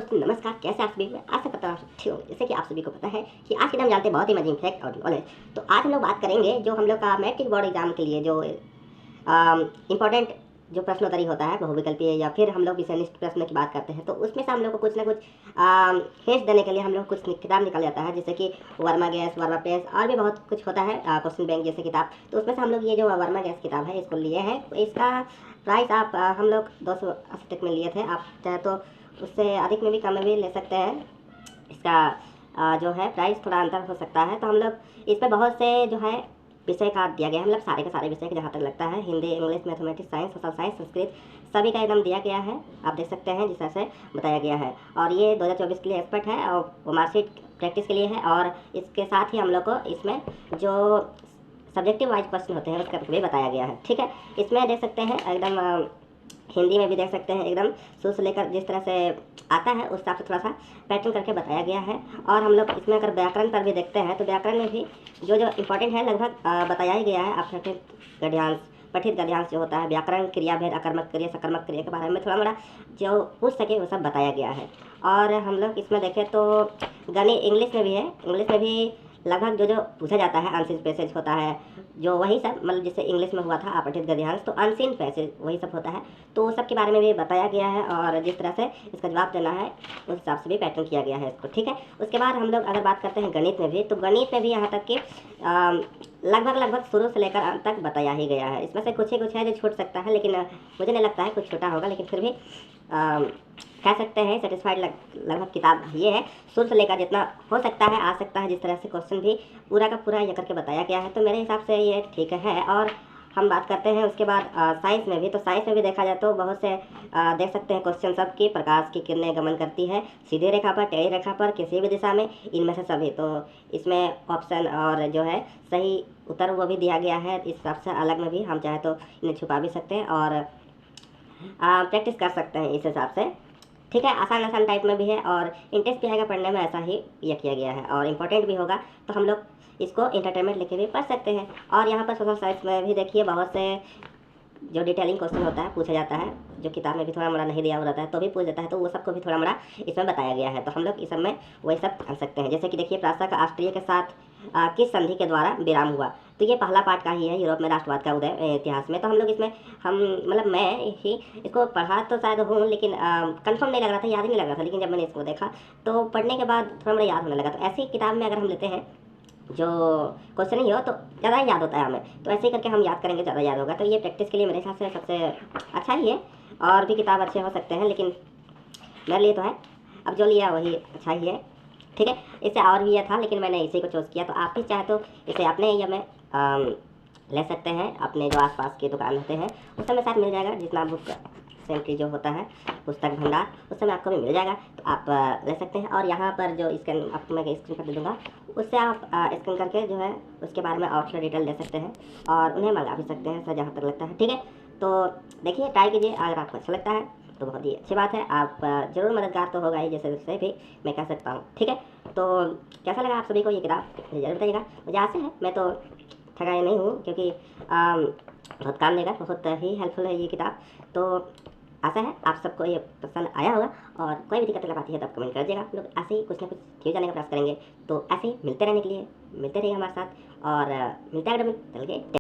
दोस्तों नमस्कार, कैसे आप सभी? मैं आशा करता हूँ आप अच्छे होंगे। जैसे कि आप सभी को पता है कि आज के दिन हम जानते हैं बहुत ही मजे फैक्ट और नॉलेज। तो आज हम लोग बात करेंगे जो हम लोग का मैट्रिक बोर्ड एग्जाम के लिए जो इम्पोर्टेंट जो प्रश्नोत्तरी होता है बहुविकल्पीय या फिर हम लोग विषयनिष्ठ प्रश्न की बात करते हैं, तो उसमें से हम लोग को कुछ ना कुछ हिंट्स देने के लिए हम लोग कुछ किताब निकल जाता है, जैसे कि वर्मा गैस, वर्मा प्रेस और भी बहुत कुछ होता है, क्वेश्चन बैंक जैसे किताब। तो उसमें से हम लोग ये जो वर्मा गैस किताब है इसको लिए हैं। इसका प्राइस आप हम लोग 280 तक में लिए थे। आप चाहे तो उससे अधिक में भी कम में भी ले सकते हैं। इसका जो है प्राइस थोड़ा अंतर हो सकता है। तो हम लोग इस पर बहुत से जो है विषय का दिया गया है, मतलब सारे के सारे विषय के जहाँ तक लगता है, Hindi, English, mathematics, science, social science, Sanskrit, सभी का एकदम दिया गया है। आप देख सकते हैं जिस तरह से बताया गया है। और ये 2024 के लिए एक्सपर्ट है और वो मार्कशीट प्रैक्टिस के लिए है। और इसके साथ ही हम लोग को इसमें जो सब्जेक्टिव वाइज क्वेश्चन होते हैं उसका भी बताया गया है। ठीक है, इसमें देख सकते हैं एकदम हिंदी में भी देख सकते हैं, एकदम शुरू से लेकर जिस तरह से आता है उस हिसाब से थोड़ा सा पैटर्न करके बताया गया है। और हम लोग इसमें अगर व्याकरण पर भी देखते हैं तो व्याकरण में भी जो जो इम्पोर्टेंट है लगभग बताया ही गया है। आप गद्यांश, पठित गद्यांश जो होता है, व्याकरण, क्रियाभेद, अकर्मक क्रिया, सकर्मक क्रिया के बारे में थोड़ा मोड़ा जो पूछ सके वो सब बताया गया है। और हम लोग इसमें देखें तो गणित इंग्लिश में भी है। इंग्लिश में भी लगभग जो जो पूछा जाता है, अनसीन पैसेज होता है जो वही सब, मतलब जैसे इंग्लिश में हुआ था अपठित गद्यांश, तो अनसीन पैसेज वही सब होता है। तो वो सब के बारे में भी बताया गया है और जिस तरह से इसका जवाब देना है उस हिसाब से भी पैटर्न किया गया है इसको। ठीक है, उसके बाद हम लोग अगर बात करते हैं गणित में भी, तो गणित में भी यहाँ तक कि लगभग शुरू से लेकर अंत तक बताया ही गया है। इसमें से कुछ ही कुछ है जो छूट सकता है, लेकिन मुझे नहीं लगता है कुछ छोटा होगा, लेकिन फिर भी कह सकते हैं सेटिस्फाइड लगभग किताब ये है। शुरू से लेकर जितना हो सकता है आ सकता है, जिस तरह से क्वेश्चन भी पूरा का पूरा ये करके बताया गया है, तो मेरे हिसाब से ये ठीक है। और हम बात करते हैं उसके बाद साइंस में भी, तो साइंस में भी देखा जाए तो बहुत से देख सकते हैं क्वेश्चन सब की प्रकाश की किरणें गमन करती है सीधी रेखा पर, टेढ़ी रेखा पर, किसी भी दिशा में, इनमें से सभी। तो इसमें ऑप्शन और जो है सही उत्तर वो भी दिया गया है। इस हिसाब से अलग में भी हम चाहे तो इन्हें छुपा भी सकते हैं और प्रैक्टिस कर सकते हैं इस हिसाब से। ठीक है, आसान आसान टाइप में भी है और इंटरेस्ट भी आएगा पढ़ने में, ऐसा ही ये किया गया है। और इम्पोर्टेंट भी होगा तो हम लोग इसको इंटरटेनमेंट लेके भी पढ़ सकते हैं। और यहाँ पर सोशल साइंस में भी देखिए बहुत से जो डिटेलिंग क्वेश्चन होता है पूछा जाता है, जो किताब में भी थोड़ा मोड़ा नहीं दिया हुआ रहता है तो भी पूछ देता है, तो वो सबको भी थोड़ा मोड़ा इसमें बताया गया है। तो हम लोग इस सब में वही सब कर सकते हैं। जैसे कि देखिए प्राशासक ऑस्ट्रिया के साथ किस संधि के द्वारा विराम हुआ, तो ये पहला पार्ट का ही है, यूरोप में राष्ट्रवाद का उदय इतिहास में। तो हम लोग इसमें हम मतलब मैं ही इसको पढ़ा तो शायद हूँ, लेकिन कंफर्म नहीं लग रहा था, याद ही नहीं लग रहा था। लेकिन जब मैंने इसको देखा तो पढ़ने के बाद थोड़ा मोड़ा याद होने लगा। तो ऐसी किताब में अगर हम लेते हैं जो क्वेश्चन ही हो तो ज़्यादा याद होता है हमें, तो ऐसे ही करके हम याद करेंगे ज़्यादा याद होगा। तो ये प्रैक्टिस के लिए मेरे हिसाब से सबसे अच्छा ही है। और भी किताब अच्छे हो सकते हैं, लेकिन मेरे लिए तो है अब जो लिया वही अच्छा ही है। ठीक है, इससे और भी ये था लेकिन मैंने इसी को चूज़ किया। तो आप भी चाहे तो इसे अपने एरिया में ले सकते हैं, अपने जो आसपास की दुकान होते हैं उस समय साथ मिल जाएगा। जितना बुक सेंट्री जो होता है पुस्तक भंडार, उस समय आपको भी मिल जाएगा, तो आप ले सकते हैं। और यहाँ पर जो स्कैन आपको मैं स्क्रीन पर दे दूँगा, उससे आप स्कैन करके जो है उसके बारे में और थोड़ा डिटेल ले सकते हैं और उन्हें मंगा भी सकते हैं, सर जहाँ तक लगता है। ठीक है, तो देखिए ट्राई कीजिए, अगर आपको अच्छा लगता है तो बहुत ही अच्छी बात है। आप ज़रूर मददगार तो होगा ही, जैसे जैसे भी मैं कह सकता हूँ। ठीक है, तो कैसा लगा आप सभी को ये किताब मुझे जरूर बताइएगा। मुझे आशा है मैं तो ठगाया नहीं हूँ, क्योंकि बहुत काम देगा, बहुत ही हेल्पफुल है ये किताब। तो आशा है आप सबको ये पसंद आया होगा। और कोई भी दिक्कत लग पाती है तो आप कमेंट कर दीजिएगा। हम लोग ऐसे ही कुछ ना कुछ क्यों जाने का प्रयास करेंगे। तो ऐसे ही मिलते रहने के लिए मिलते रहिए हमारे साथ, और मिलते हैं अगर चल के।